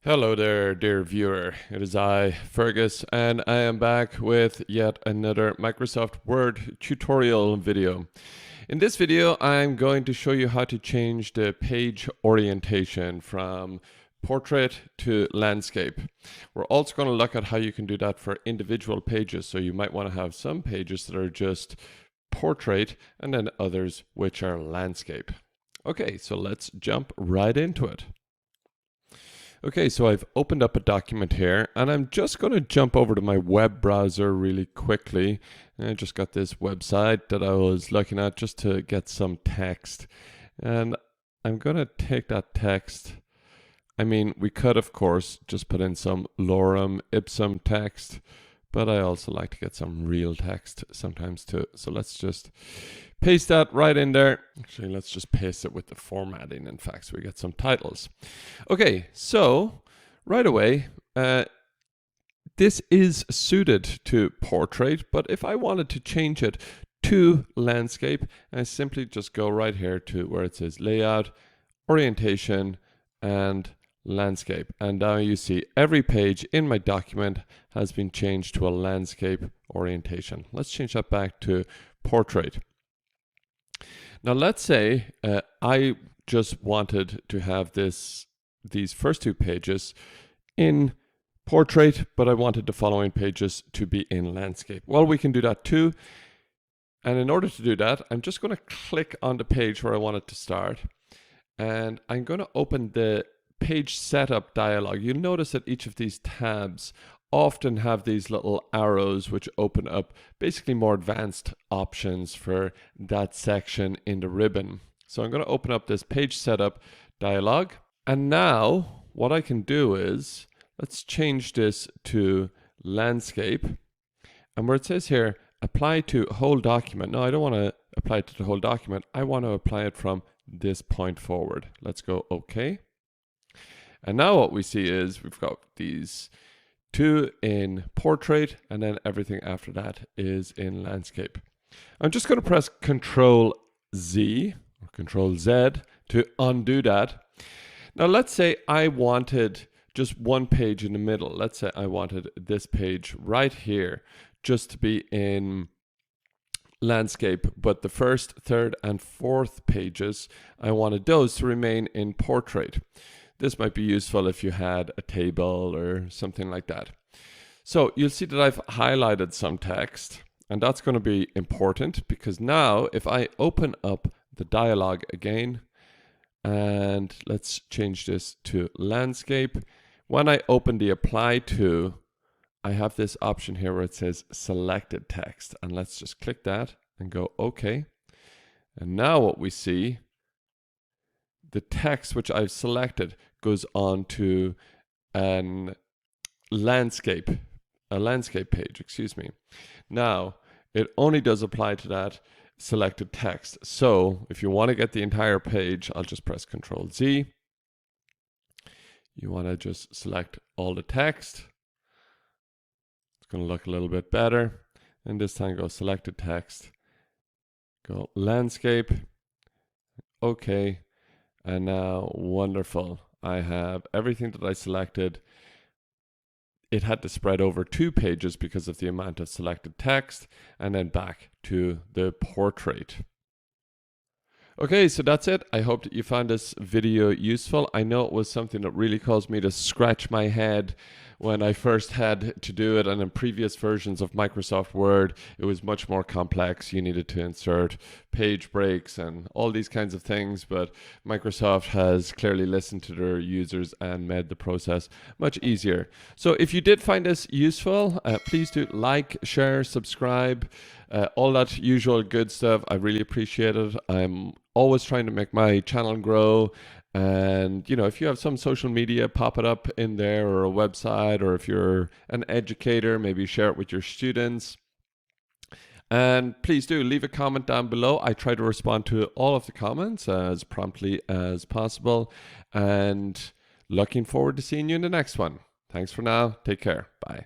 Hello there, dear viewer. It is I, Fergus, and I am back with yet another Microsoft Word tutorial video. In this video, I'm going to show you how to change the page orientation from portrait to landscape. We're also going to look at how you can do that for individual pages. So you might want to have some pages that are just portrait and then others which are landscape. Okay, so let's jump right into it. Okay, so I've opened up a document here and I'm just going to jump over to my web browser really quickly. And I just got this website that I was looking at just to get some text. And I'm going to take that text. I mean, we could, of course, just put in some lorem ipsum text, but I also like to get some real text sometimes too. So let's just paste that right in there. Actually, let's just paste it with the formatting, in fact, so we get some titles. Okay, so right away, this is suited to portrait, but if I wanted to change it to landscape, I simply just go right here to where it says layout, orientation, and landscape. And now you see every page in my document has been changed to a landscape orientation. Let's change that back to portrait. Now let's say I just wanted to have these first two pages in portrait, but I wanted the following pages to be in landscape. Well, we can do that too. And in order to do that, I'm just going to click on the page where I want it to start. And I'm going to open the page setup dialog. You'll notice that each of these tabs often have these little arrows which open up basically more advanced options for that section in the ribbon. So I'm going to open up this page setup dialog. And now what I can do is, let's change this to landscape. And where it says here, apply to whole document. No, I don't want to apply it to the whole document. I want to apply it from this point forward. Let's go OK. And now what we see is we've got these two in portrait, and then everything after that is in landscape. I'm just going to press Control Z or Control Z to undo that. Now let's say I wanted just one page in the middle. Let's say I wanted this page right here just to be in landscape, but the first, third, and fourth pages, I wanted those to remain in portrait. This might be useful if you had a table or something like that. So you'll see that I've highlighted some text, and that's going to be important because now if I open up the dialog again, and let's change this to landscape, when I open the apply to, I have this option here where it says selected text, and let's just click that and go OK. And now what we see, the text which I've selected goes on to a landscape page, excuse me. Now, it only does apply to that selected text. So if you want to get the entire page, I'll just press Control Z. You want to just select all the text. It's going to look a little bit better. And this time go selected text, go landscape, OK. And now, wonderful. I have everything that I selected. It had to spread over two pages because of the amount of selected text, and then back to the portrait. Okay, so that's it. I hope that you found this video useful. I know it was something that really caused me to scratch my head when I first had to do it, and in previous versions of Microsoft Word, it was much more complex. You needed to insert page breaks and all these kinds of things, but Microsoft has clearly listened to their users and made the process much easier. So if you did find this useful, please do like, share, subscribe, all that usual good stuff. I really appreciate it. I'm always trying to make my channel grow. And, you know, if you have some social media, pop it up in there, or a website, or if you're an educator, maybe share it with your students. And please do leave a comment down below. I try to respond to all of the comments as promptly as possible. And looking forward to seeing you in the next one. Thanks for now. Take care. Bye.